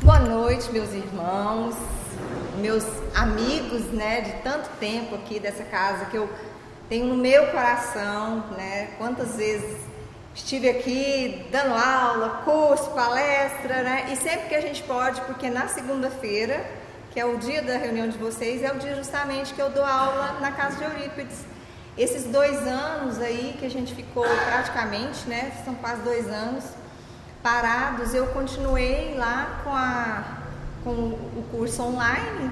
Boa noite, meus irmãos, meus amigos, né, de tanto tempo aqui dessa casa que eu tenho no meu coração, né? Quantas vezes estive aqui dando aula, curso, palestra, né? E sempre que a gente pode, porque na segunda-feira, que é o dia da reunião de vocês, é o dia justamente que eu dou aula na casa de Eurípides. Esses 2 anos aí que a gente ficou praticamente, né? São quase 2 anos parados, eu continuei lá com o curso online,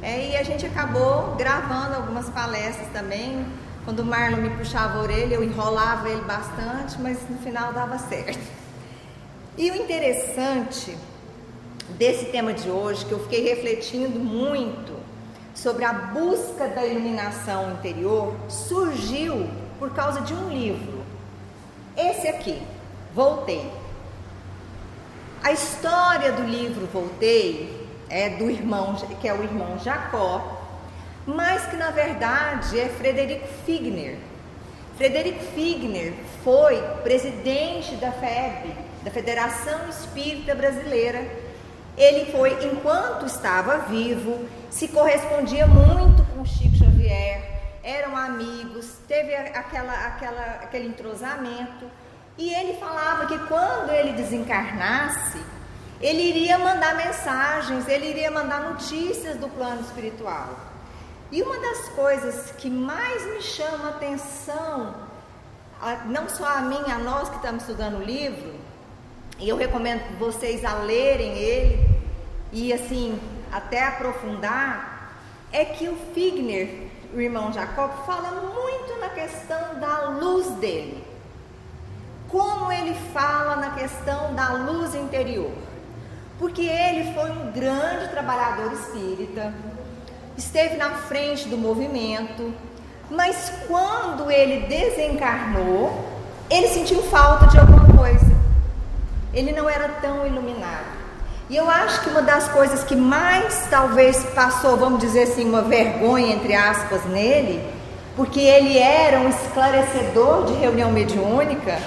e a gente acabou gravando algumas palestras também. Quando o Marlon me puxava a orelha, eu enrolava ele bastante, mas no final dava certo. E o interessante desse tema de hoje, que eu fiquei refletindo muito sobre a busca da iluminação interior, surgiu por causa de um livro. Esse aqui, Voltei. A história do livro Voltei é do irmão, que é o irmão Jacó, mas que na verdade é Frederico Figner. Frederico Figner foi presidente da FEB, da Federação Espírita Brasileira. Ele foi, enquanto estava vivo, se correspondia muito com Chico Xavier, eram amigos, teve aquele entrosamento. E ele falava que quando ele desencarnasse, ele iria mandar mensagens, ele iria mandar notícias do plano espiritual. E uma das coisas que mais me chama a atenção, não só a mim, a nós que estamos estudando o livro, e eu recomendo vocês a lerem ele, e assim, até aprofundar, é que o Figner, o irmão Jacob, fala muito na questão da luz dele. Como ele fala na questão da luz interior, porque ele foi um grande trabalhador espírita, esteve na frente do movimento, mas quando ele desencarnou, ele sentiu falta de alguma coisa, ele não era tão iluminado. E eu acho que uma das coisas que mais talvez passou, vamos dizer assim, uma vergonha entre aspas nele, porque ele era um esclarecedor de reunião mediúnica,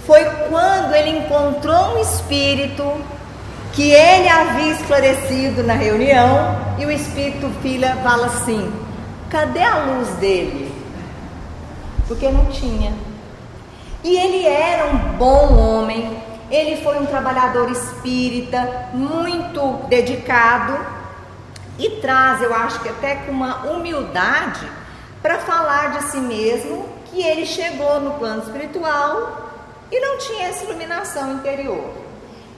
foi quando ele encontrou um espírito que ele havia esclarecido na reunião, e o espírito fala assim: cadê a luz dele? Porque não tinha. E ele era um bom homem, ele foi um trabalhador espírita, muito dedicado, e traz, eu acho que até com uma humildade, para falar de si mesmo, que ele chegou no plano espiritual e não tinha essa iluminação interior.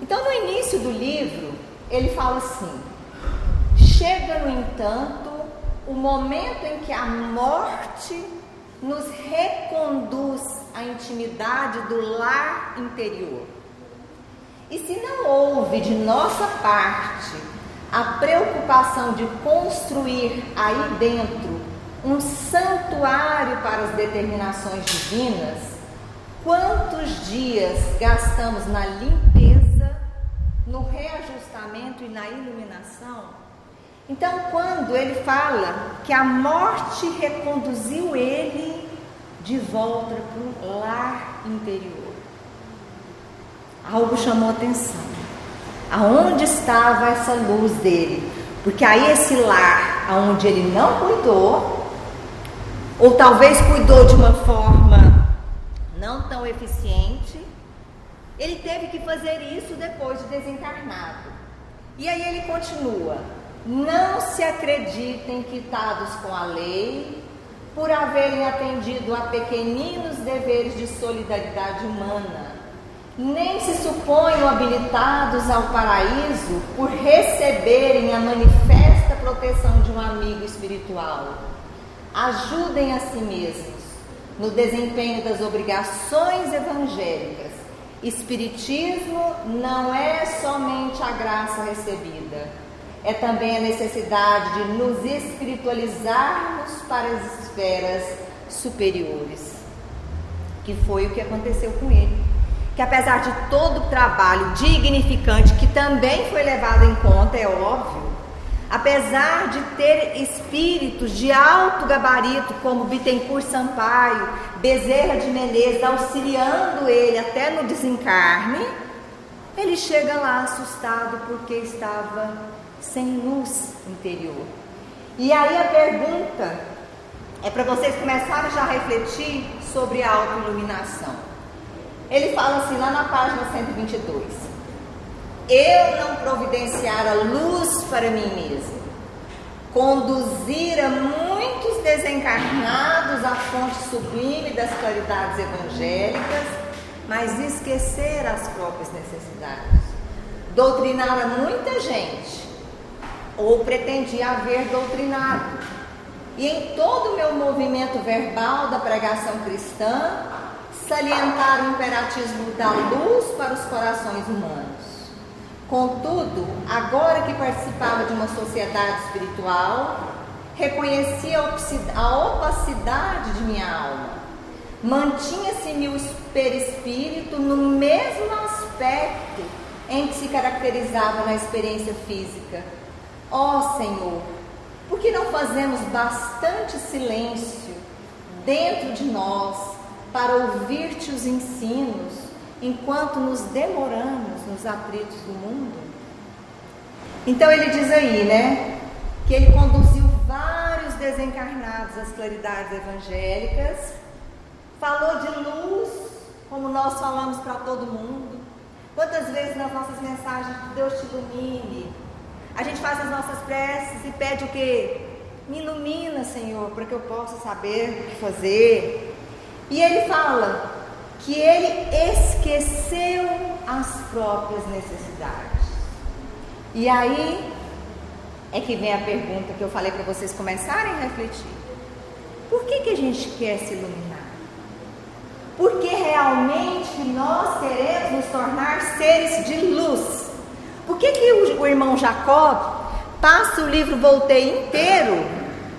Então, no início do livro, ele fala assim: chega, no entanto, o momento em que a morte nos reconduz à intimidade do lar interior. E se não houve de nossa parte a preocupação de construir aí dentro um santuário para as determinações divinas, quantos dias gastamos na limpeza, no reajustamento e na iluminação? Então, quando ele fala que a morte reconduziu ele de volta para o lar interior, algo chamou atenção. Aonde estava essa luz dele? Porque aí esse lar, aonde ele não cuidou, ou talvez cuidou de uma forma não tão eficiente, ele teve que fazer isso depois de desencarnado. E aí ele continua: não se acreditem quitados com a lei por haverem atendido a pequeninos deveres de solidariedade humana, nem se suponham habilitados ao paraíso por receberem a manifesta proteção de um amigo espiritual. Ajudem a si mesmos no desempenho das obrigações evangélicas. Espiritismo não é somente a graça recebida, é também a necessidade de nos espiritualizarmos para as esferas superiores, que foi o que aconteceu com ele. Que apesar de todo o trabalho dignificante, que também foi levado em conta, é óbvio, apesar de ter espíritos de alto gabarito, como Bittencourt Sampaio, Bezerra de Menezes, auxiliando ele até no desencarne, ele chega lá assustado porque estava sem luz interior. E aí a pergunta é para vocês começarem já a refletir sobre a autoiluminação. Ele fala assim lá na página 122: eu não providenciar a luz para mim mesmo, conduzir a muitos desencarnados à fonte sublime das claridades evangélicas, mas esquecer as próprias necessidades, doutrinar a muita gente, ou pretendia haver doutrinado, e em todo o meu movimento verbal da pregação cristã, salientar o imperativo da luz para os corações humanos. Contudo, agora que participava de uma sociedade espiritual, reconhecia a opacidade de minha alma. Mantinha-se-me o perispírito no mesmo aspecto em que se caracterizava na experiência física. Ó Senhor, por que não fazemos bastante silêncio dentro de nós para ouvir-te os ensinos, enquanto nos demoramos nos atritos do mundo? Então ele diz aí, né, que ele conduziu vários desencarnados às claridades evangélicas, falou de luz, como nós falamos para todo mundo. Quantas vezes nas nossas mensagens, Deus te ilumine, a gente faz as nossas preces e pede o quê? Me ilumina, Senhor, para que eu possa saber o que fazer. E ele fala que ele esqueceu as próprias necessidades. E aí é que vem a pergunta que eu falei para vocês começarem a refletir. Por que a gente quer se iluminar? Porque realmente nós queremos nos tornar seres de luz. Por que o irmão Jacob passa o livro Voltei inteiro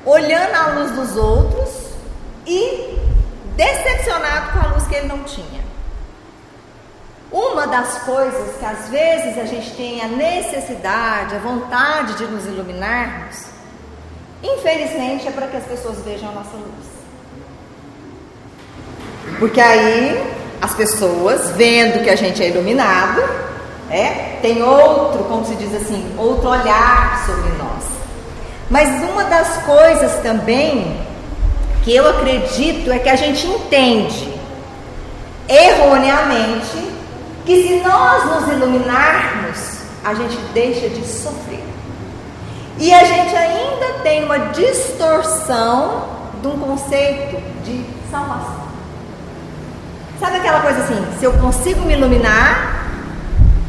olhando a luz dos outros e decepcionado com a luz que ele não tinha? Uma das coisas que às vezes a gente tem a necessidade, a vontade de nos iluminarmos, infelizmente é para que as pessoas vejam a nossa luz. Porque aí as pessoas, vendo que a gente é iluminado, tem outro, como se diz assim, outro olhar sobre nós. Mas uma das coisas também que eu acredito é que a gente entende erroneamente que se nós nos iluminarmos, a gente deixa de sofrer. E a gente ainda tem uma distorção de um conceito de salvação. Sabe aquela coisa assim, se eu consigo me iluminar,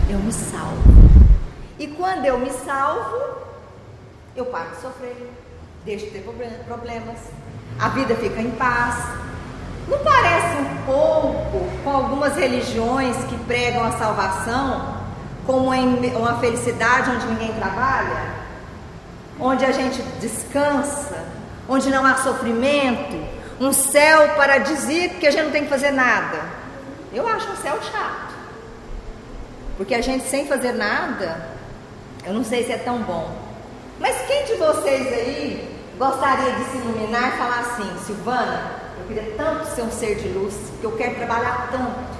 eu me salvo. E quando eu me salvo, eu paro de sofrer, deixo de ter problemas, a vida fica em paz. Não parece um pouco com algumas religiões que pregam a salvação como uma felicidade onde ninguém trabalha, onde a gente descansa, onde não há sofrimento, um céu paradisíaco que a gente não tem que fazer nada? Eu acho um céu chato, porque a gente sem fazer nada, eu não sei se é tão bom. Mas quem de vocês aí gostaria de se iluminar e falar assim: Silvana, eu queria tanto ser um ser de luz, que eu quero trabalhar tanto?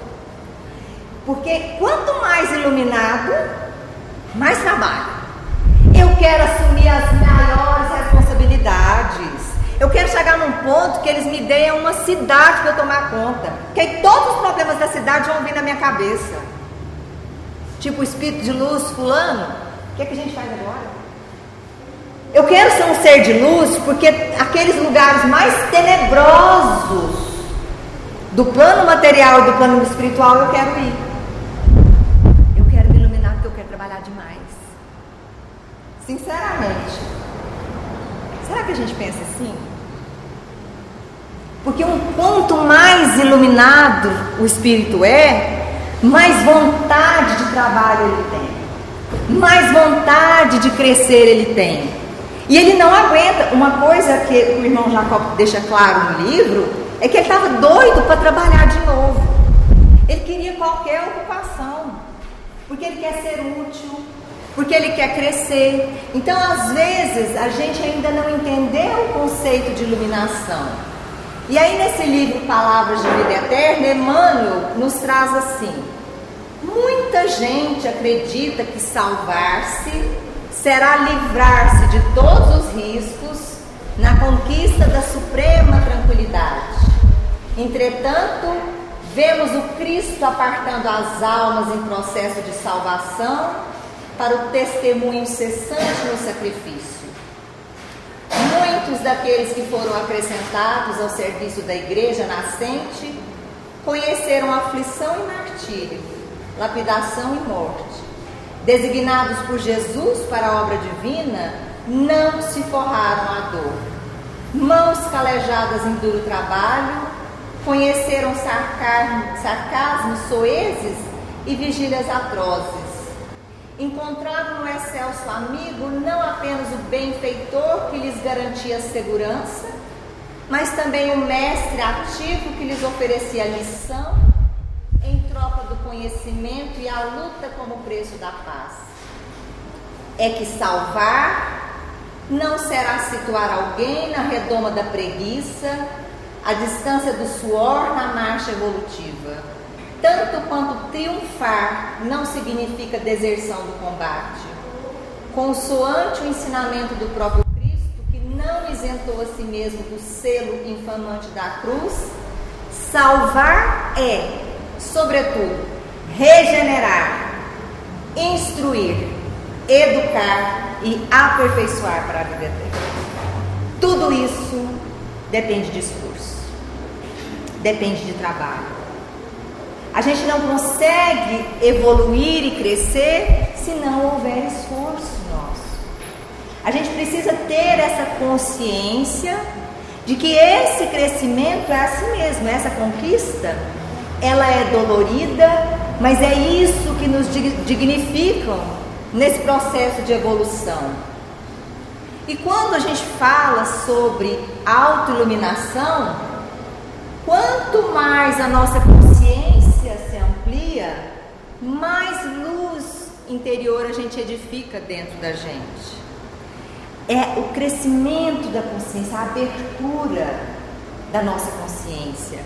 Porque quanto mais iluminado, mais trabalho. Eu quero assumir as maiores responsabilidades. Eu quero chegar num ponto que eles me deem uma cidade para eu tomar conta, que aí todos os problemas da cidade vão vir na minha cabeça. Tipo o espírito de luz fulano, o que é que a gente faz agora? Eu quero ser um ser de luz, porque aqueles lugares mais tenebrosos do plano material e do plano espiritual eu quero ir. Eu quero me iluminar porque eu quero trabalhar demais. Sinceramente, será que a gente pensa assim? Porque quanto mais iluminado o espírito mais vontade de trabalho ele tem, mais vontade de crescer ele tem. E ele não aguenta. Uma coisa que o irmão Jacob deixa claro no livro é que ele estava doido para trabalhar de novo. Ele queria qualquer ocupação, porque ele quer ser útil, porque ele quer crescer. Então, às vezes, a gente ainda não entendeu o conceito de iluminação. E aí, nesse livro Palavras de Vida Eterna, Emmanuel nos traz assim: Muita gente acredita que salvar-se será livrar-se de todos os riscos na conquista da suprema tranquilidade. Entretanto, vemos o Cristo apartando as almas em processo de salvação para o testemunho incessante no sacrifício. Muitos daqueles que foram acrescentados ao serviço da igreja nascente conheceram aflição e martírio, lapidação e morte. Designados por Jesus para a obra divina, não se forraram à dor. Mãos calejadas em duro trabalho, conheceram sarcasmos soezes e vigílias atrozes. Encontraram no excelso amigo não apenas o benfeitor que lhes garantia segurança, mas também o mestre ativo que lhes oferecia a lição em troca do conhecimento e a luta como preço da paz. É que salvar não será situar alguém na redoma da preguiça, a distância do suor na marcha evolutiva. Tanto quanto triunfar não significa deserção do combate. Consoante o ensinamento do próprio Cristo, que não isentou a si mesmo do selo infamante da cruz, salvar é, sobretudo, regenerar, instruir, educar e aperfeiçoar para a vida eterna. Tudo isso depende de esforço, depende de trabalho. A gente não consegue evoluir e crescer se não houver esforço nosso. A gente precisa ter essa consciência de que esse crescimento é assim mesmo, essa conquista, ela é dolorida, mas é isso que nos dignificam nesse processo de evolução. E quando a gente fala sobre autoiluminação, quanto mais a nossa consciência se amplia, mais luz interior a gente edifica dentro da gente. É o crescimento da consciência, a abertura da nossa consciência.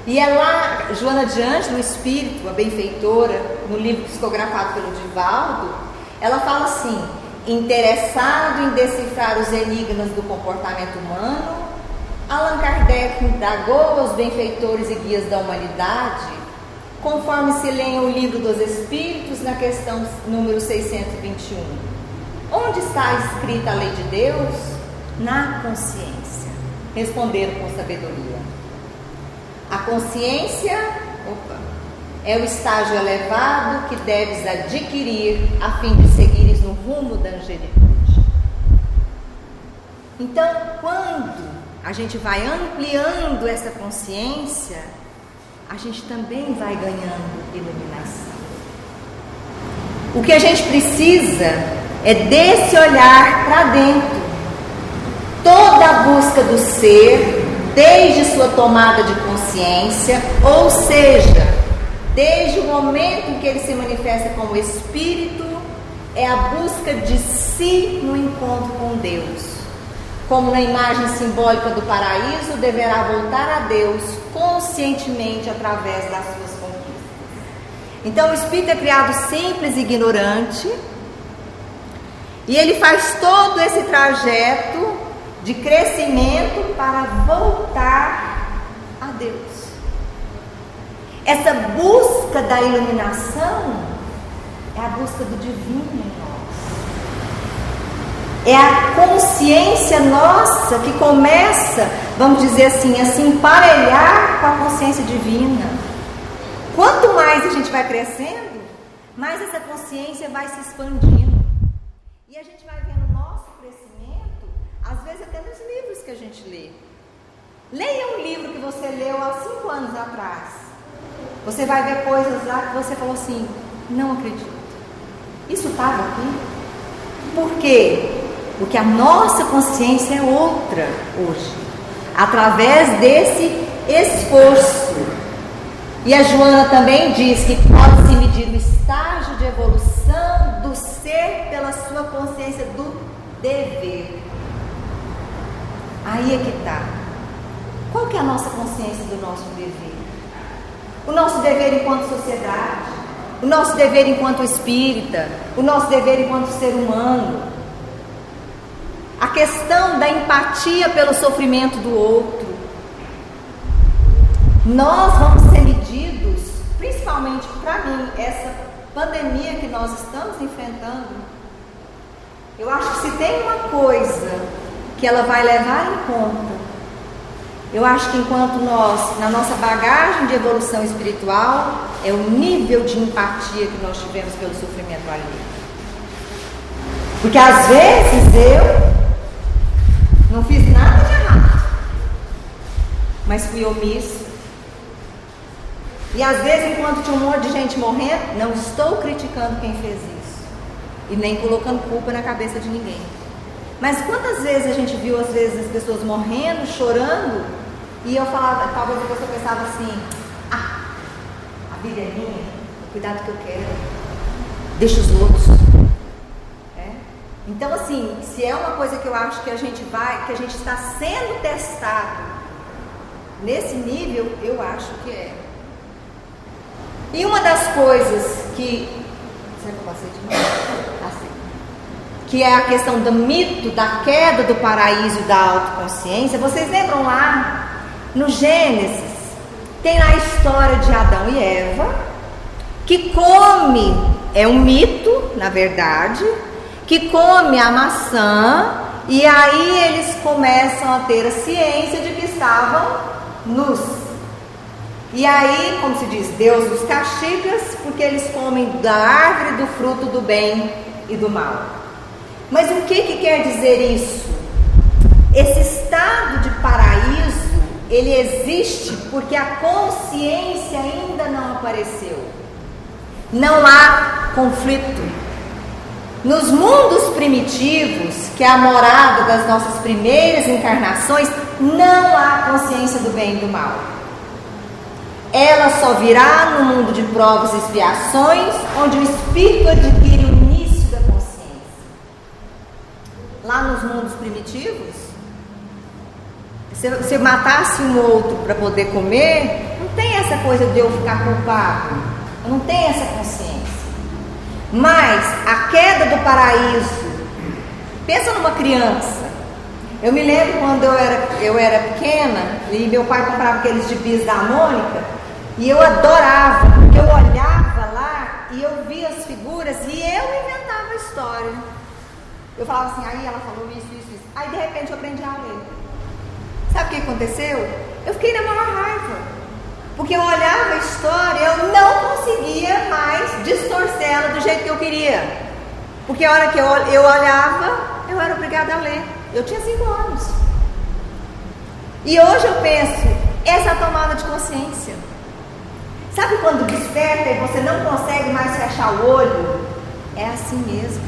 E é lá, Joana de Ângelo, o Espírito, a benfeitora, no livro psicografado pelo Divaldo, ela fala assim: interessado em decifrar os enigmas do comportamento humano, Allan Kardec indagou aos benfeitores e guias da humanidade, conforme se lê o Livro dos Espíritos, na questão número 621. Onde está escrita a lei de Deus? Na consciência. Responderam com sabedoria. A consciência, é o estágio elevado que deves adquirir a fim de seguires no rumo da angelitude. Então, quando a gente vai ampliando essa consciência, a gente também vai ganhando iluminação. O que a gente precisa é desse olhar para dentro. Toda a busca do ser, desde sua tomada de consciência, ou seja, desde o momento em que ele se manifesta como espírito, é a busca de si no encontro com Deus. Como na imagem simbólica do paraíso, deverá voltar a Deus conscientemente através das suas conquistas. Então o espírito é criado simples e ignorante, e ele faz todo esse trajeto de crescimento para voltar a Deus. Essa busca da iluminação é a busca do divino em nós. É a consciência nossa que começa, vamos dizer assim, a se emparelhar com a consciência divina. Quanto mais a gente vai crescendo, mais essa consciência vai se expandindo. E a gente vai vendo o nosso crescimento, às vezes até nos livros que a gente lê. Leia um livro que você leu há 5 anos atrás. Você vai ver coisas lá que você falou assim: não acredito. Isso estava aqui? Por quê? Porque a nossa consciência é outra hoje, através desse esforço. E a Joana também diz que pode-se medir o estágio de evolução do ser pela sua consciência do dever. Aí é que está. Qual que é a nossa consciência do nosso dever? O nosso dever enquanto sociedade, o nosso dever enquanto espírita, o nosso dever enquanto ser humano. A questão da empatia pelo sofrimento do outro. Nós vamos ser medidos, principalmente para mim, essa pandemia que nós estamos enfrentando. Eu acho que se tem uma coisa que ela vai levar em conta, eu acho que enquanto nós, na nossa bagagem de evolução espiritual, é o nível de empatia que nós tivemos pelo sofrimento alheio. Porque às vezes eu não fiz nada de errado, mas fui omissa. E às vezes, enquanto tinha um monte de gente morrendo, não estou criticando quem fez isso e nem colocando culpa na cabeça de ninguém. Mas quantas vezes a gente viu, às vezes, as pessoas morrendo, chorando, e eu falava, talvez a pessoa pensava assim: a vida é minha, o cuidado que eu quero, deixa os outros. Então, assim, se é uma coisa que eu acho que a gente está sendo testado nesse nível, eu acho que é. E uma das coisas que... Será que eu passei de novo? Passei. Que é a questão do mito da queda do paraíso e da autoconsciência. Vocês lembram lá no Gênesis? Tem lá a história de Adão e Eva, que come, é um mito, na verdade, que come a maçã, e aí eles começam a ter a ciência de que estavam nus. E aí, como se diz, Deus os castiga porque eles comem da árvore do fruto do bem e do mal. Mas o que quer dizer isso? Esse estado de paraíso, ele existe porque a consciência ainda não apareceu. Não há conflito. Nos mundos primitivos, que é a morada das nossas primeiras encarnações, não há consciência do bem e do mal. Ela só virá no mundo de provas e expiações, onde o espírito adquire o início da consciência. Lá nos mundos primitivos, se matasse um outro para poder comer, não tem essa coisa de eu ficar culpado, eu não tenho essa consciência. Mas a queda do paraíso, pensa numa criança. Eu me lembro quando eu era pequena e meu pai comprava aqueles gibis da Mônica, e eu adorava, porque eu olhava lá e eu via as figuras e eu inventava a história. Eu falava assim, aí ela falou isso. Aí de repente eu aprendi a ler. Sabe o que aconteceu? Eu fiquei na maior raiva, porque eu olhava a história e eu não conseguia mais distorcer ela do jeito que eu queria. Porque a hora que eu olhava, eu era obrigada a ler. Eu tinha 5 anos. E hoje eu penso, essa é a tomada de consciência. Sabe quando desperta e você não consegue mais fechar o olho? É assim mesmo.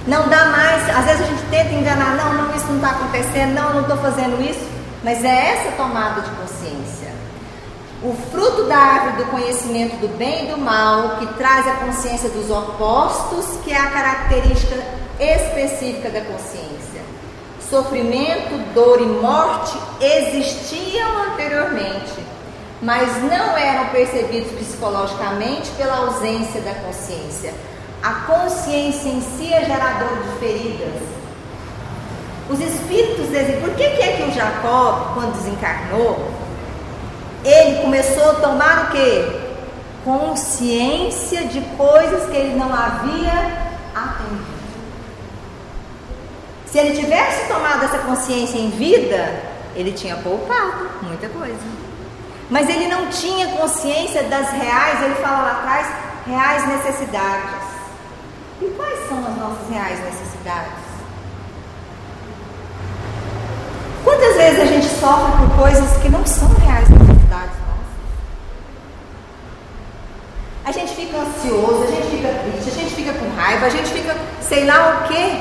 Não dá mais, às vezes a gente tenta enganar, não, isso não está acontecendo, não estou fazendo isso. Mas é essa tomada de consciência. O fruto da árvore do conhecimento do bem e do mal, que traz a consciência dos opostos, que é a característica específica da consciência. Sofrimento, dor e morte existiam anteriormente, mas não eram percebidos psicologicamente pela ausência da consciência. A consciência em si é geradora de feridas. Os espíritos dizem, por que é que o Jacó, quando desencarnou, ele começou a tomar o quê? Consciência de coisas que ele não havia atendido. Se ele tivesse tomado essa consciência em vida, ele tinha poupado muita coisa. Mas ele não tinha consciência das reais, ele fala lá atrás, reais necessidades. E quais são as nossas reais necessidades? Quantas vezes a gente sofre por coisas que não são reais necessidades nossas? A gente fica ansioso, a gente fica triste, a gente fica com raiva, a gente fica sei lá o quê,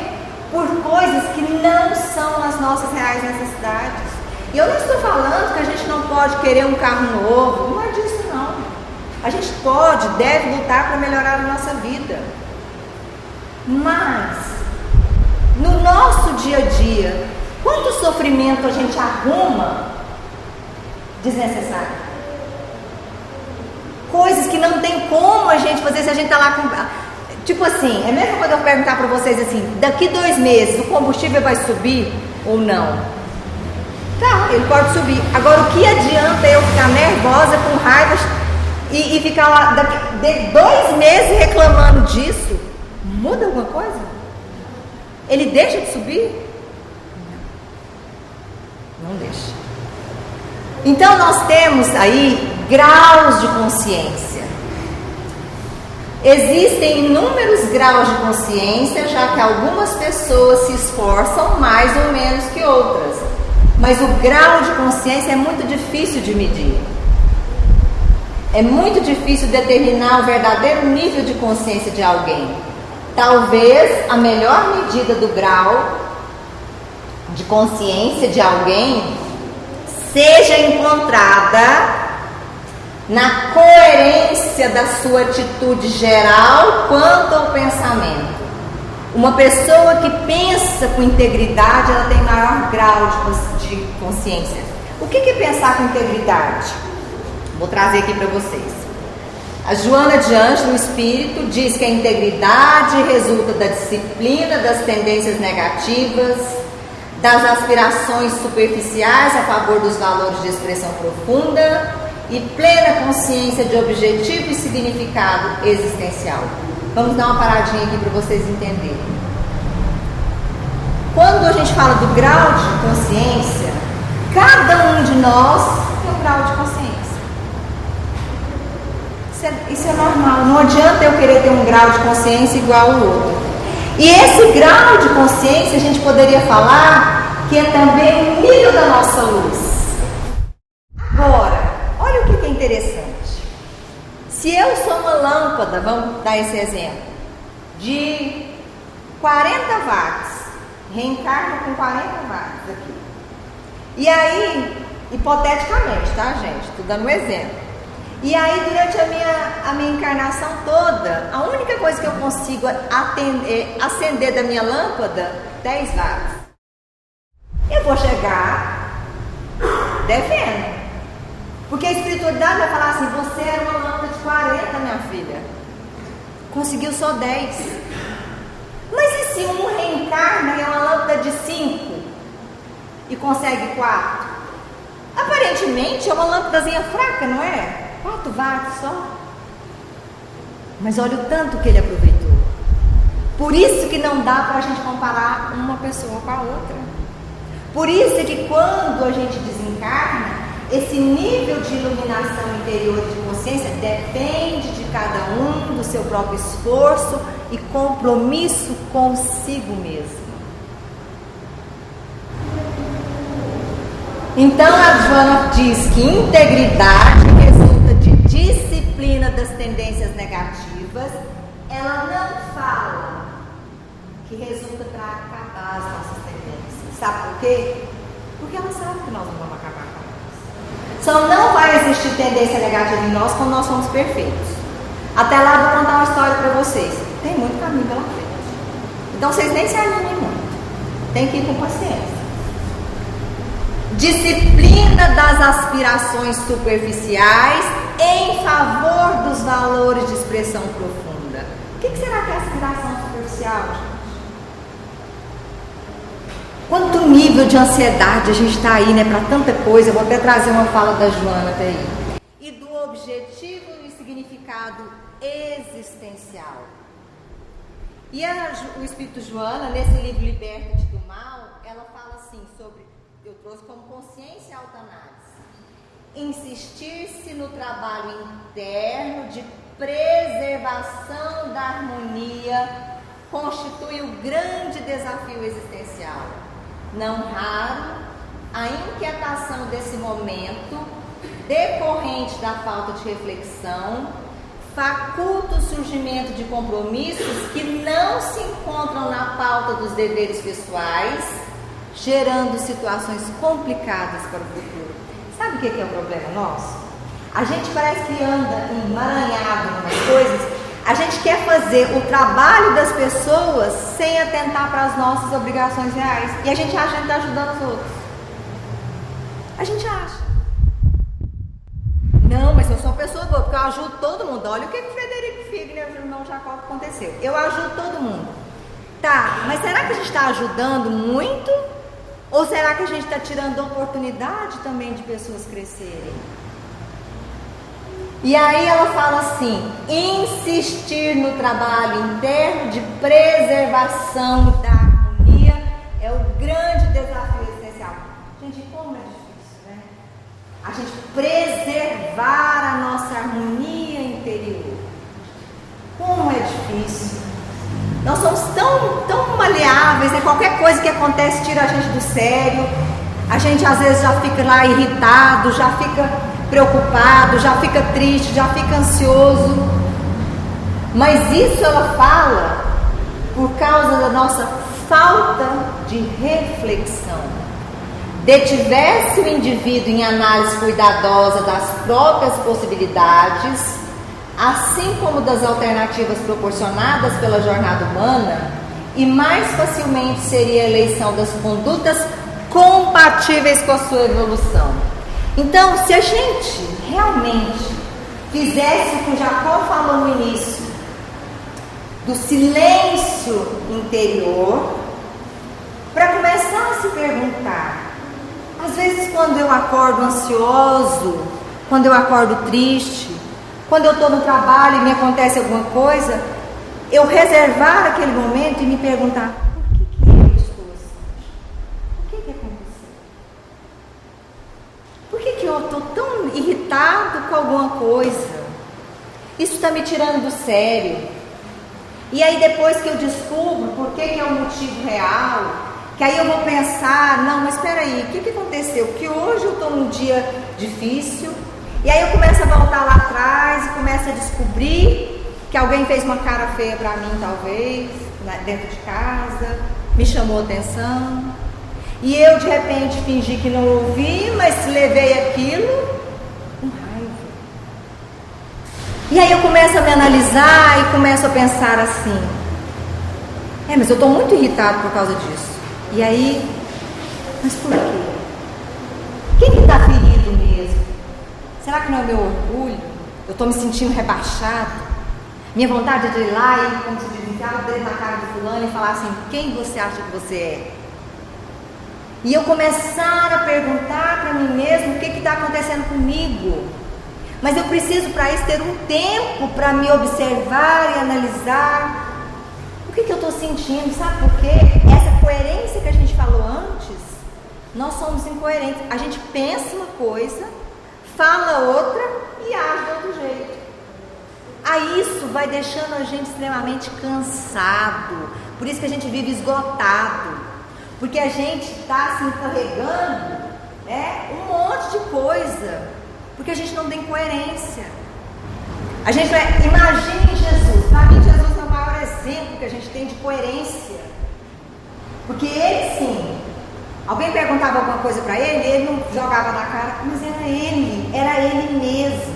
por coisas que não são as nossas reais necessidades. E eu não estou falando que a gente não pode querer um carro novo, não é disso não. A gente pode, deve lutar para melhorar a nossa vida. Mas, no nosso dia a dia, quanto sofrimento a gente arruma desnecessário? coisas que não tem como a gente fazer se a gente tá lá com... Tipo assim, é mesmo quando eu perguntar para vocês assim, daqui 2 meses o combustível vai subir ou não? Tá, ele pode subir. Agora, o que adianta eu ficar nervosa, com raiva e ficar lá daqui 2 meses reclamando disso? Muda alguma coisa? Ele deixa de subir? Não deixa. Então nós temos aí graus de consciência. Existem inúmeros graus de consciência, já que algumas pessoas se esforçam mais ou menos que outras. Mas o grau de consciência é muito difícil de medir. É muito difícil determinar o verdadeiro nível de consciência de alguém. Talvez a melhor medida do grau de consciência de alguém seja encontrada na coerência da sua atitude geral quanto ao pensamento. Uma pessoa que pensa com integridade, ela tem maior grau de consciência. O que é pensar com integridade? Vou trazer aqui para vocês. A Joana de Ângelo, o Espírito, diz que a integridade resulta da disciplina das tendências negativas, das aspirações superficiais a favor dos valores de expressão profunda e plena consciência de objetivo e significado existencial. Vamos dar uma paradinha aqui para vocês entenderem. Quando a gente fala do grau de consciência, cada um de nós tem um grau de consciência. Isso é normal. Não adianta eu querer ter um grau de consciência igual ao outro. E esse grau de consciência a gente poderia falar que é também o nível da nossa luz. Agora, olha o que é interessante. Se eu sou uma lâmpada, vamos dar esse exemplo, de 40 watts, reencarno com 40 watts aqui. E aí, hipoteticamente, tá, gente? Estou dando um exemplo. E aí, durante a minha encarnação toda, a única coisa que eu consigo acender da minha lâmpada, 10 watts. Eu vou chegar devendo. Porque a espiritualidade vai falar assim, você era uma lâmpada de 40, minha filha. Conseguiu só 10. Mas e se um reencarna e é uma lâmpada de 5 e consegue 4? Aparentemente é uma lâmpadazinha fraca, não é? 4 watts só. Mas olha o tanto que ele aproveitou. Por isso que não dá para a gente comparar uma pessoa com a outra. Por isso que quando a gente desencarna, esse nível de iluminação interior de consciência depende de cada um, do seu próprio esforço e compromisso consigo mesmo. Então a Joana diz que integridade resulta de disciplina das tendências negativas. Ela não fala que resulta para acabar as nossas tendências. Sabe por quê? Porque ela sabe que nós não vamos acabar com elas. Só não vai existir tendência negativa em nós quando nós somos perfeitos. Até lá eu vou contar uma história para vocês. Tem muito caminho pela frente. Então vocês nem se animem muito. Tem que ir com paciência. Disciplina das aspirações superficiais em favor dos valores de expressão profunda. O que será que é aspiração superficial, gente? Quanto nível de ansiedade a gente está aí, né, para tanta coisa. Eu vou até trazer uma fala da Joana até aí. E do objetivo e significado existencial. E o Espírito Joana, nesse livro Liberta-te do Mal, ela fala assim sobre, eu trouxe como consciência e autoanálise. Insistir-se no trabalho interno de preservação da harmonia constitui o grande desafio existencial. Não raro, a inquietação desse momento, decorrente da falta de reflexão, faculta o surgimento de compromissos que não se encontram na pauta dos deveres pessoais, gerando situações complicadas para o futuro. Sabe o que é o problema nosso? A gente parece que anda emaranhado em umas coisas. A gente quer fazer o trabalho das pessoas sem atentar para as nossas obrigações reais. E a gente acha que está ajudando os outros. A gente acha. Não, mas eu sou uma pessoa boa, porque eu ajudo todo mundo. Olha o que o Frederico Figner e o irmão Jacó aconteceu. Eu ajudo todo mundo. Tá, mas será que a gente está ajudando muito? Ou será que a gente está tirando a oportunidade também de pessoas crescerem? E aí ela fala assim: insistir no trabalho interno de preservação da harmonia é o grande desafio existencial. Gente, como é difícil, né? A gente preservar a nossa harmonia interior. Como é difícil. Nós somos tão maleáveis, né? Qualquer coisa que acontece tira a gente do sério. A gente às vezes já fica lá irritado, já fica preocupado, já fica triste, já fica ansioso. Mas isso ela fala por causa da nossa falta de reflexão. Detivesse o indivíduo em análise cuidadosa das próprias possibilidades, assim como das alternativas proporcionadas pela jornada humana, e mais facilmente seria a eleição das condutas compatíveis com a sua evolução. Então, se a gente realmente fizesse o que o Jacó falou no início, do silêncio interior, para começar a se perguntar, às vezes quando eu acordo ansioso, quando eu acordo triste, quando eu estou no trabalho e me acontece alguma coisa, eu reservar aquele momento e me perguntar: por que eu estou assim? O que aconteceu? Por que eu estou tão irritado com alguma coisa? Isso está me tirando do sério. E aí depois que eu descubro por que é o motivo real, que aí eu vou pensar: não, mas espera aí, o que aconteceu? Porque hoje eu estou num dia difícil. E aí eu começo a voltar lá atrás e começo a descobrir que alguém fez uma cara feia para mim, talvez, dentro de casa, me chamou a atenção. E eu, de repente, fingi que não ouvi, mas levei aquilo com raiva. E aí eu começo a me analisar e começo a pensar assim: mas eu estou muito irritado por causa disso. E aí, mas por quê? Quem que está ferido mesmo? Será que não é o meu orgulho? Eu estou me sentindo rebaixado? Minha vontade é de ir lá e, como se diz, enfiar o dedo na cara do fulano e falar assim: quem você acha que você é? E eu começar a perguntar para mim mesmo o que está acontecendo comigo. Mas eu preciso para isso ter um tempo para me observar e analisar o que eu estou sentindo, sabe por quê? Essa coerência que a gente falou antes, nós somos incoerentes. A gente pensa uma coisa, fala outra e age de outro jeito. Aí isso vai deixando a gente extremamente cansado. Por isso que a gente vive esgotado. Porque a gente está se carregando, um monte de coisa. Porque a gente não tem coerência. A gente imagine Jesus. Para mim, Jesus é o maior exemplo que a gente tem de coerência. Porque ele sim. Alguém perguntava alguma coisa para ele, ele não jogava na cara, mas era ele mesmo.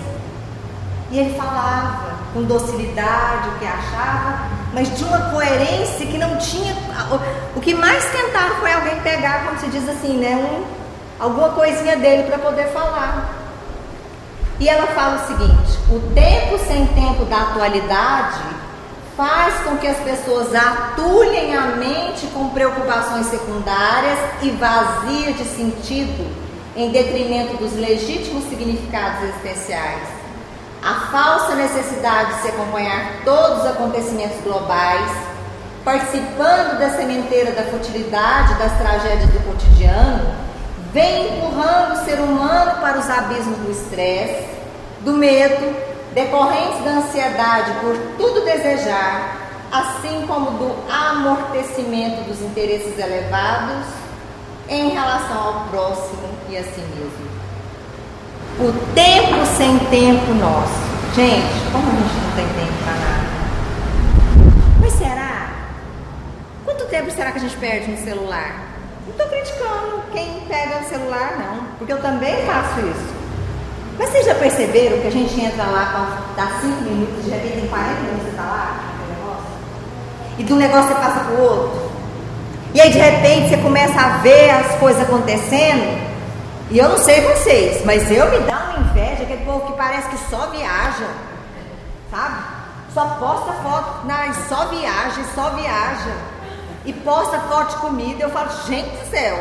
E ele falava com docilidade o que achava, mas de uma coerência que não tinha. O que mais tentaram foi alguém pegar, como se diz assim, alguma coisinha dele para poder falar. E ela fala o seguinte: o tempo sem tempo da atualidade faz com que as pessoas atulhem a mente com preocupações secundárias e vazias de sentido, em detrimento dos legítimos significados existenciais. A falsa necessidade de se acompanhar todos os acontecimentos globais, participando da sementeira da futilidade das tragédias do cotidiano, vem empurrando o ser humano para os abismos do estresse, do medo, decorrentes da ansiedade por tudo desejar, assim como do amortecimento dos interesses elevados em relação ao próximo e a si mesmo. O tempo sem tempo nosso. Gente, como a gente não tem tempo para nada? Mas será? Quanto tempo será que a gente perde no celular? Não estou criticando quem pega o celular, não, porque eu também faço isso. Mas vocês já perceberam que a gente entra lá, dá 5 minutos, de repente em 40 minutos você está lá, no negócio? E de um negócio você passa para o outro. E aí de repente você começa a ver as coisas acontecendo. E eu não sei vocês, mas eu me dá uma inveja que povo que parece que só viaja, sabe? Só posta foto, só viaja. E posta foto de comida. Eu falo, gente do céu,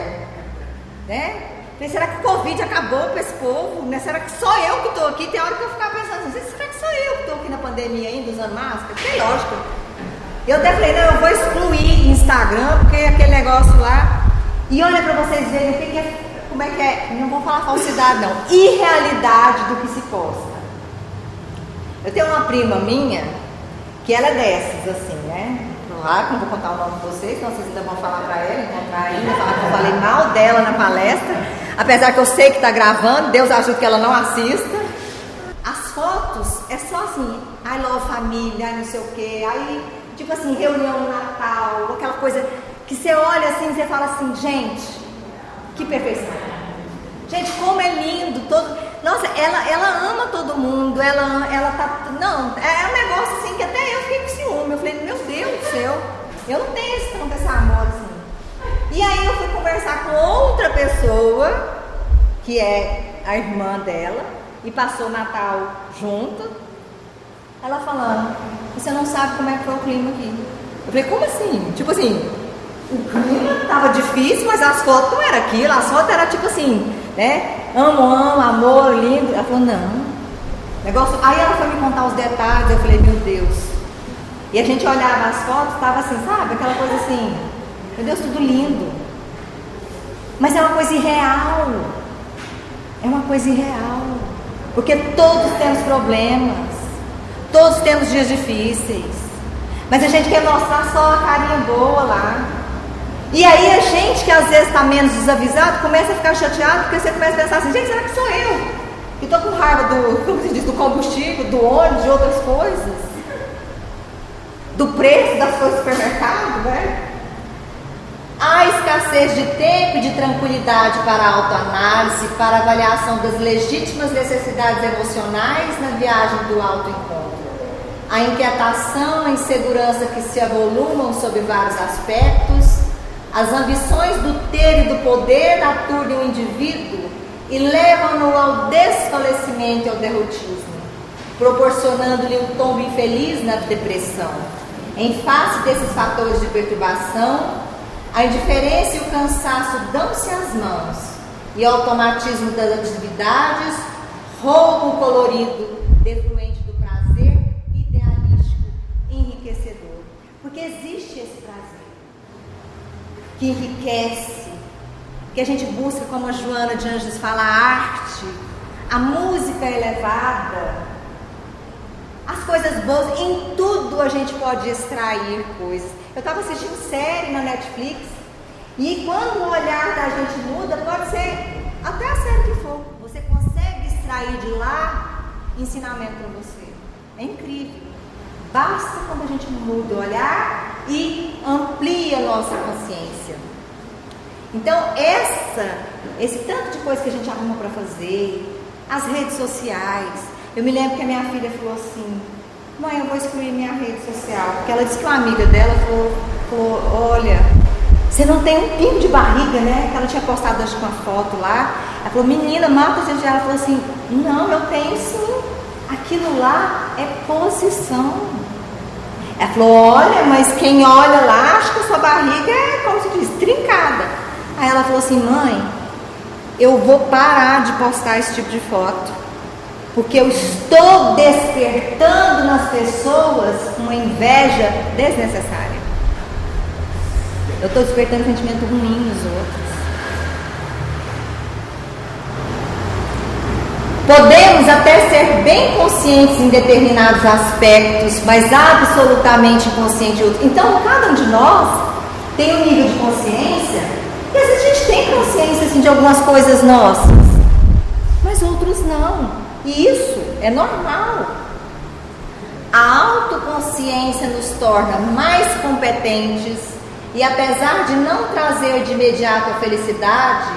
né? Será que o Covid acabou para esse povo? Né? Será que só eu que estou aqui? Tem hora que eu ficava pensando, será que só eu que estou aqui na pandemia ainda usando máscara? Que é lógico. Eu até falei, não, eu vou excluir Instagram, porque aquele negócio lá. E olha para vocês verem como é que é, não vou falar falsidade não, irrealidade do que se posta. Eu tenho uma prima minha, que ela é dessas, assim, né? Claro que não vou contar o nome de vocês, senão vocês ainda vão falar para ela, encontrar ainda, falar que eu falei mal dela na palestra, apesar que eu sei que está gravando, Deus ajude que ela não assista. As fotos é só assim, I love família, não sei o quê, aí, tipo assim, reunião no Natal, aquela coisa que você olha assim e você fala assim, gente, que perfeição. Gente, como é lindo, nossa, ela ama todo mundo, ela tá, não, é um negócio assim que até eu fiquei com ciúme, eu falei, meu Deus do céu, eu não tenho esse amor assim. E aí eu fui conversar com outra pessoa, que é a irmã dela, e passou o Natal junto, ela falando, você não sabe como é que foi o clima aqui. Eu falei, como assim? Tipo assim, o clima estava difícil, mas as fotos não eram aquilo, as fotos eram tipo assim, né? Amo, amor, lindo. Ela falou, não. Negócio. Aí ela foi me contar os detalhes, eu falei, meu Deus. E a gente olhava as fotos, estava assim, sabe? Aquela coisa assim, meu Deus, tudo lindo. Mas é uma coisa irreal. É uma coisa irreal. Porque todos temos problemas. Todos temos dias difíceis. Mas a gente quer mostrar só a carinha boa lá. E aí a gente que às vezes está menos desavisado começa a ficar chateado, porque você começa a pensar assim, gente, será que sou eu? Que estou com raiva do combustível, do ônibus, de outras coisas, do preço das coisas do supermercado, né? Há escassez de tempo e de tranquilidade para a autoanálise, para a avaliação das legítimas necessidades emocionais na viagem do autoencontro. A inquietação, a insegurança que se avolumam sob vários aspectos, as ambições do ter e do poder aturdem o indivíduo e levam-no ao desfalecimento e ao derrotismo, proporcionando-lhe um tombo infeliz na depressão. Em face desses fatores de perturbação, a indiferença e o cansaço dão-se as mãos e o automatismo das atividades rouba o colorido defluente do prazer idealístico e enriquecedor. Porque existe esse prazer que enriquece, que a gente busca, como a Joana de Anjos fala, a arte, a música elevada, as coisas boas, em tudo a gente pode extrair coisas. Eu estava assistindo série na Netflix e quando o olhar da gente muda, pode ser até a série que for, você consegue extrair de lá ensinamento para você. É incrível. Basta quando a gente muda o olhar e amplia a nossa consciência. Então esse tanto de coisa que a gente arruma para fazer, as redes sociais. Eu me lembro que a minha filha falou assim, mãe, eu vou excluir minha rede social, porque ela disse que uma amiga dela falou, olha, você não tem um pingo de barriga, né? Que ela tinha postado, acho que uma foto lá. Ela falou, menina, mata a gente. Ela falou assim, não, eu tenho sim. Aquilo lá é posição. Ela falou, olha, mas quem olha lá acha que a sua barriga é, como se diz, trincada. Aí ela falou assim, mãe, eu vou parar de postar esse tipo de foto, porque eu estou despertando nas pessoas uma inveja desnecessária. Eu estou despertando sentimento ruim nos outros. Podemos até ser bem conscientes em determinados aspectos, mas absolutamente inconsciente em outros. Então, cada um de nós tem um nível de consciência, e às vezes a gente tem consciência assim, de algumas coisas nossas, mas outros não. E isso é normal. A autoconsciência nos torna mais competentes e, apesar de não trazer de imediato a felicidade,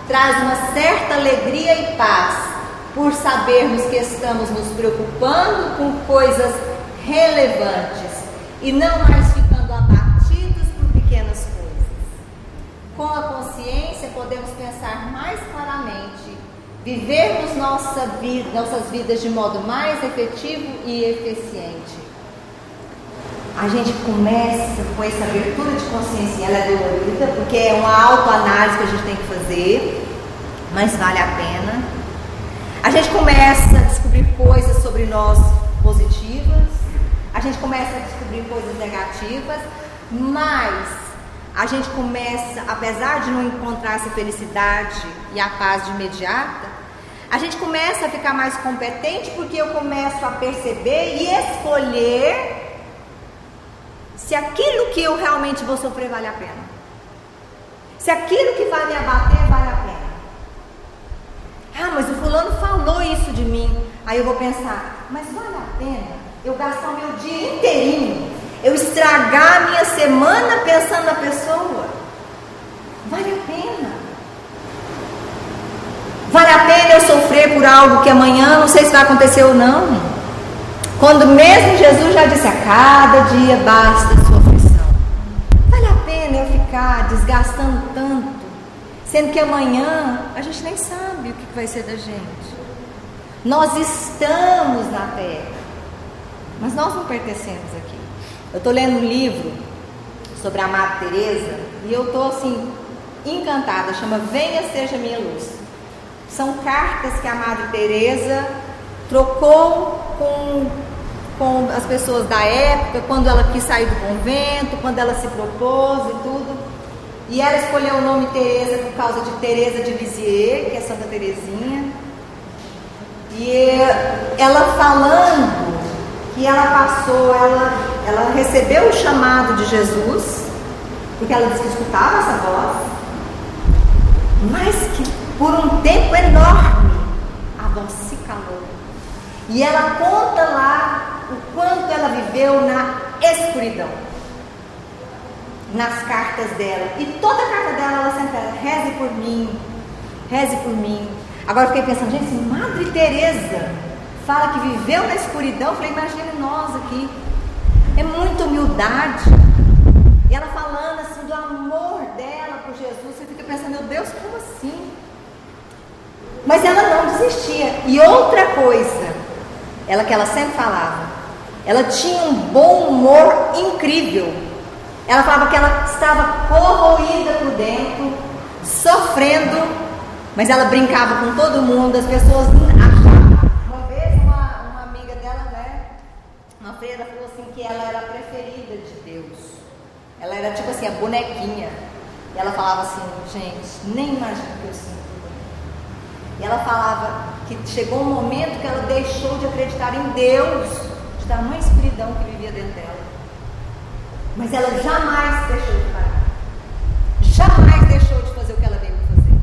traz uma certa alegria e paz por sabermos que estamos nos preocupando com coisas relevantes e não mais ficando abatidos por pequenas coisas. Com a consciência podemos pensar mais claramente vivermos nossas vidas de modo mais efetivo e eficiente. A gente começa com essa abertura de consciência, ela é dolorida, porque é uma autoanálise que a gente tem que fazer, mas vale a pena. A gente começa a descobrir coisas sobre nós positivas, a gente começa a descobrir coisas negativas, mas a gente começa, apesar de não encontrar essa felicidade e a paz de imediata, a gente começa a ficar mais competente, porque eu começo a perceber e escolher se aquilo que eu realmente vou sofrer vale a pena. Se aquilo que vai me abater vale a pena. Ah, mas o fulano falou isso de mim. Aí eu vou pensar, mas vale a pena eu gastar o meu dia inteirinho, eu estragar a minha semana pensando na pessoa? Vale a pena? Vale a pena eu sofrer por algo que amanhã não sei se vai acontecer ou não? Quando mesmo Jesus já disse, a cada dia basta a sua aflição. Vale a pena eu ficar desgastando tanto, sendo que amanhã a gente nem sabe o que vai ser da gente. Nós estamos na terra, mas nós não pertencemos aqui. Eu estou lendo um livro sobre a Madre Teresa e eu estou assim encantada, chama Venha Seja Minha Luz. São cartas que a Madre Teresa trocou com as pessoas da época, quando ela quis sair do convento, quando ela se propôs e tudo. E ela escolheu o nome Teresa por causa de Teresa de Lisieux, que é Santa Teresinha. E ela falando que ela passou, ela recebeu o chamado de Jesus, porque ela disse que escutava essa voz, mas que por um tempo enorme a voz se calou. E ela conta lá o quanto ela viveu na escuridão, nas cartas dela. E toda a carta dela, ela sempre fala, reze por mim, reze por mim. Agora eu fiquei pensando, gente, se Madre Teresa fala que viveu na escuridão, eu falei, imagine nós aqui. É muita humildade. E ela falando assim do amor dela por Jesus, você fica pensando, meu Deus, como assim? Mas ela não desistia. E outra coisa, que ela sempre falava, ela tinha um bom humor incrível. Ela falava que ela estava corroída por dentro, sofrendo, mas ela brincava com todo mundo, as pessoas achavam. Uma vez uma amiga dela, uma freira, falou assim que ela era a preferida de Deus. Ela era tipo assim, a bonequinha. E ela falava assim, gente, nem imagino o que eu sinto. E ela falava que chegou um momento que ela deixou de acreditar em Deus, de tamanha escuridão que vivia dentro dela. Mas ela jamais deixou de parar, jamais deixou de fazer o que ela veio para fazer.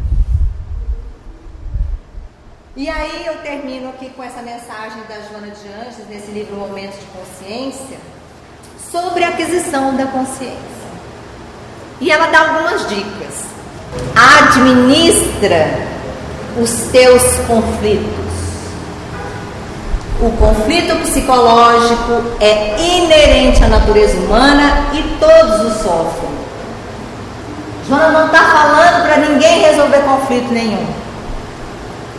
E aí eu termino aqui com essa mensagem da Joana de Ângeles, nesse livro Momentos de Consciência, sobre a aquisição da consciência. E ela dá algumas dicas. Administra os teus conflitos. O conflito psicológico é inerente à natureza humana e todos o sofrem. Joana não está falando para ninguém resolver conflito nenhum.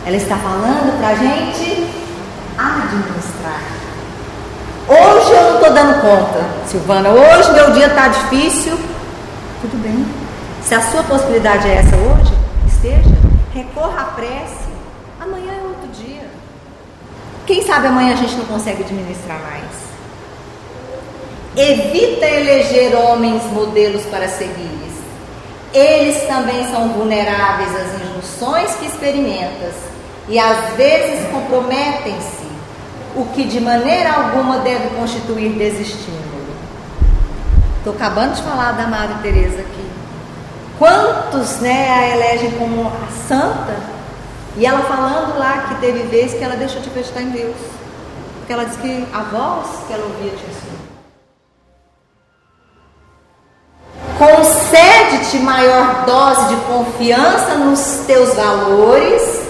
Ela está falando para a gente administrar. Hoje eu não estou dando conta, Silvana. Hoje meu dia está difícil. Tudo bem. Se a sua possibilidade é essa hoje, esteja. Recorra à prece. Amanhã é outro dia. Quem sabe amanhã a gente não consegue administrar mais. Evita eleger homens modelos para seguires. Eles também são vulneráveis às injunções que experimentas e às vezes comprometem-se, o que de maneira alguma deve constituir desestímulo. Estou acabando de falar da Madre Teresa aqui. Quantos a elegem como a santa? E ela falando lá que teve vezes que ela deixou de acreditar em Deus, porque ela disse que a voz que ela ouvia tinha sido. Concede-te maior dose de confiança nos teus valores,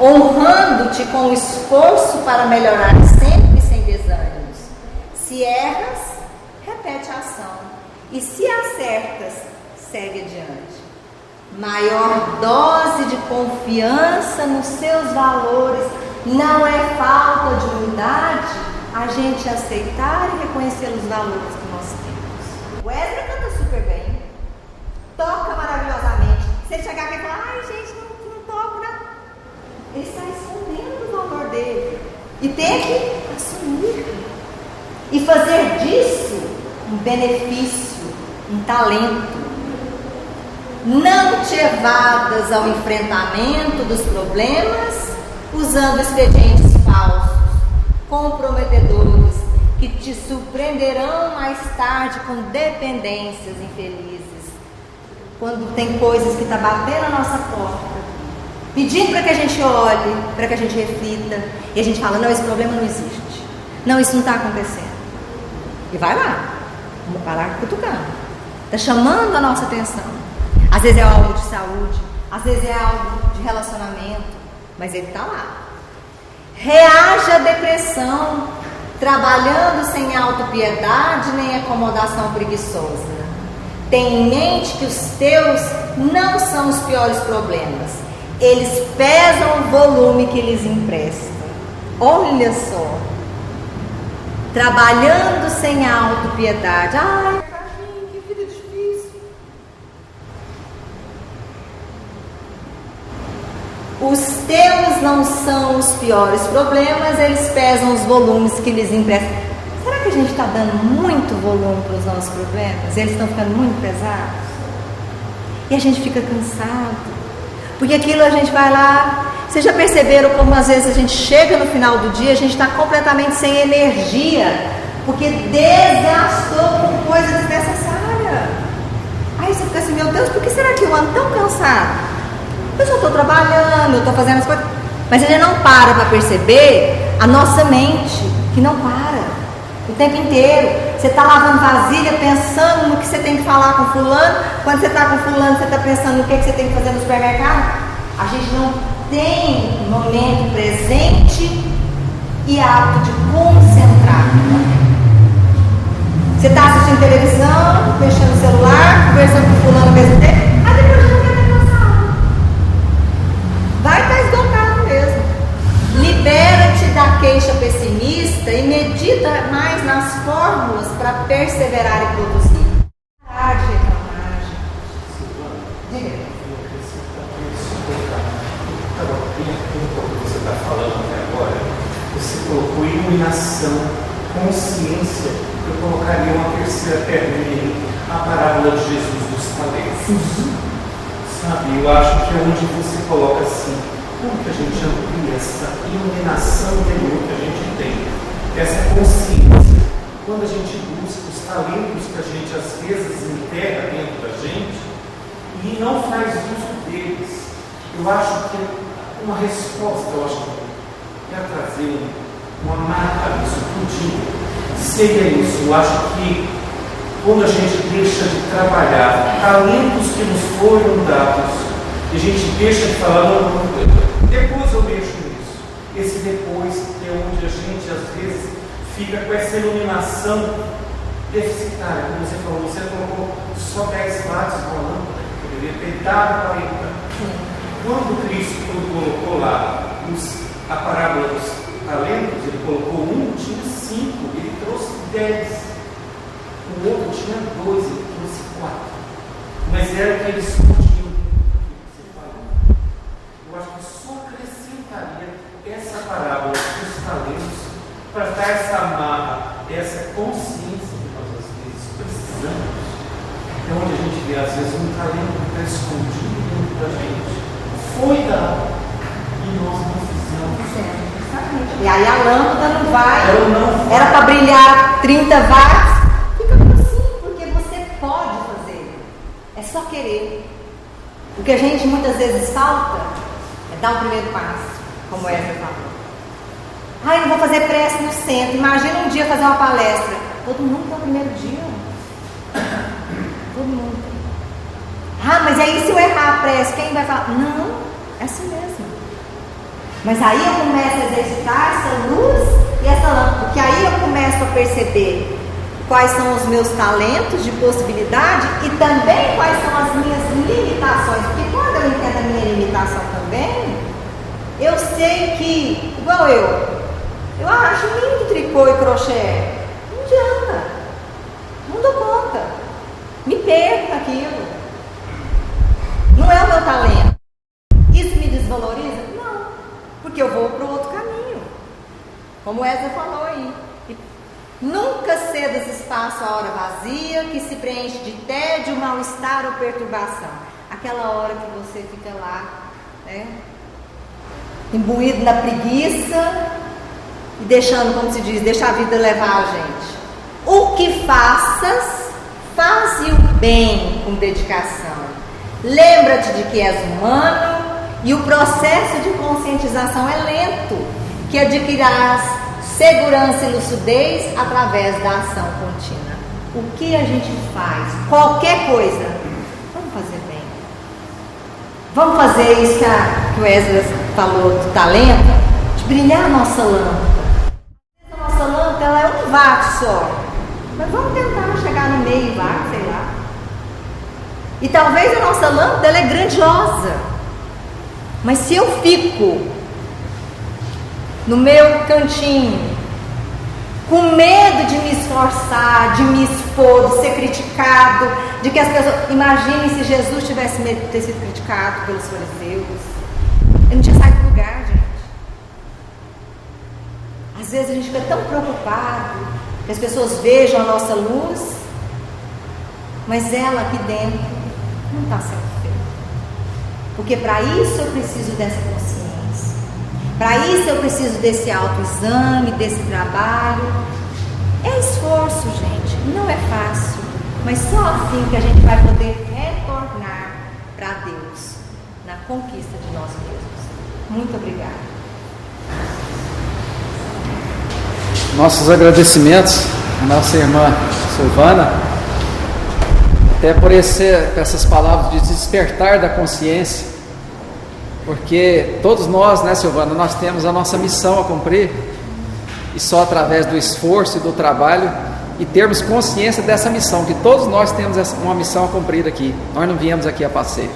honrando-te com o esforço para melhorar sempre sem desânimos. Se erras, repete a ação, e se acertas, segue adiante. Maior dose de confiança nos seus valores. Não é falta de humildade a gente aceitar e reconhecer os valores que nós temos. O Ezra canta super bem, toca maravilhosamente. Se ele chegar aqui e falar, ai gente, não toco, né? Ele está escondendo o valor dele. E tem que assumir e fazer disso um benefício, um talento. Não te evadas ao enfrentamento dos problemas usando expedientes falsos, comprometedores, que te surpreenderão mais tarde com dependências infelizes. Quando tem coisas que estão batendo a nossa porta, pedindo para que a gente olhe, para que a gente reflita, e a gente fala, não, esse problema não existe, não, isso não está acontecendo. E vai lá, vamos parar cutucando. Está chamando a nossa atenção. Às vezes é algo de saúde, às vezes é algo de relacionamento, mas ele está lá. Reage à depressão, trabalhando sem autopiedade nem acomodação preguiçosa. Tenha em mente que os teus não são os piores problemas. Eles pesam o volume que lhes empresta. Olha só. Trabalhando sem autopiedade. Ai, Carlinhos, que vida difícil. Os teus não são os piores problemas, eles pesam os volumes que lhes emprestam. Será que a gente está dando muito volume para os nossos problemas? Eles estão ficando muito pesados? E a gente fica cansado. Porque aquilo a gente vai lá. Vocês já perceberam como às vezes a gente chega no final do dia, a gente está completamente sem energia, porque desgastou com coisa desnecessária. Aí você fica assim, meu Deus, por que será que eu ando tão cansado? Eu só estou trabalhando, eu estou fazendo as coisas. Mas a gente não para perceber a nossa mente, que não para o tempo inteiro. Você está lavando vasilha pensando no que você tem que falar com fulano. Quando você está com fulano, você está pensando no que você tem que fazer no supermercado. A gente não tem momento presente e apto de concentrar. Você está assistindo televisão, mexendo no celular, conversando com fulano ao mesmo tempo. Aí depois já não quer estar cansado. Vai estar esgotado mesmo. Libera-te da queixa pessimista e medita mais nas fórmulas para perseverar e produzir. Parar de reclamar, gente. Diga. Você está falando até agora, você colocou iluminação, consciência. Eu colocaria uma terceira perna, a parábola de Jesus dos talentos. Sabe, eu acho que é onde você coloca assim, como que a gente amplia essa iluminação interior que a gente tem, essa consciência, quando a gente busca os talentos que a gente às vezes enterra dentro da gente e não faz uso deles. Eu acho que uma resposta, eu acho que é trazer uma marca disso tudinho, seria isso. Eu acho que quando a gente deixa de trabalhar talentos que nos foram dados, e a gente deixa de falar, não, depois eu mexo nisso. Esse depois é onde a gente às vezes fica com essa iluminação deficitária. Como você falou, você colocou só 10 watts na lâmpada, que deveria ter dado 40. Quando Cristo colocou lá a parábola dos talentos, ele colocou um, tinha 5, ele trouxe 10. O outro tinha 2, ele trouxe 4. Mas era o que eles podiam. Eu acho que só acrescentaria essa parábola dos talentos para dar essa amarra, essa consciência que nós às vezes precisamos. É onde a gente vê às vezes um talento que está escondido dentro da gente. Foi dado e nós não fizemos. E aí a lâmpada não vai. Era para brilhar 30 watts. Fica assim, porque você pode fazer. É só querer. O que a gente muitas vezes falta é dar o primeiro passo, como o Ezra falou. Ai, não vou fazer prece no centro. Imagina um dia fazer uma palestra. Todo mundo no primeiro dia. Todo mundo. Ah, mas aí se eu errar a prece, quem vai falar? Não, é assim mesmo. Mas aí eu começo a exercitar essa luz e essa lâmpada, porque aí eu começo a perceber quais são os meus talentos de possibilidade e também quais são as minhas limitações. Porque Eu sei que, igual eu acho lindo tricô e crochê. Não adianta. Não dou conta. Me perco naquilo. Não é o meu talento. Isso me desvaloriza? Não. Porque eu vou para o outro caminho. Como o Ezra falou aí. Nunca ceda esse espaço à hora vazia, que se preenche de tédio, mal-estar ou perturbação. Aquela hora que você fica lá, né, imbuído na preguiça e deixando, como se diz, deixa a vida levar a gente. O que faças, faze o bem com dedicação. Lembra-te de que és humano e o processo de conscientização é lento, que adquirirás segurança e lucidez através da ação contínua. O que a gente faz? Qualquer coisa. Vamos fazer bem. Vamos fazer isso que o Ezra falou do talento, de brilhar a nossa lâmpada. A nossa lâmpada ela é um watt só. Mas vamos tentar chegar no meio watt, sei lá. E talvez a nossa lâmpada ela é grandiosa. Mas se eu fico no meu cantinho, com medo de me esforçar, de me expor, de ser criticado, de que as pessoas... Imaginem se Jesus tivesse medo de ter sido criticado pelos fariseus. Ele não tinha saído do lugar, gente. Às vezes a gente fica tão preocupado que as pessoas vejam a nossa luz, mas ela aqui dentro não está sendo feita. Porque para isso eu preciso dessa consciência. Para isso eu preciso desse autoexame, desse trabalho. É esforço, gente, não é fácil. Mas só assim que a gente vai poder retornar para Deus na conquista de nós mesmos. Muito obrigada. Nossos agradecimentos à nossa irmã Silvana, até por essas palavras de despertar da consciência. Porque todos nós, né, Silvana, nós temos a nossa missão a cumprir, e só através do esforço e do trabalho, e termos consciência dessa missão, que todos nós temos uma missão a cumprir aqui. Nós não viemos aqui a passeio.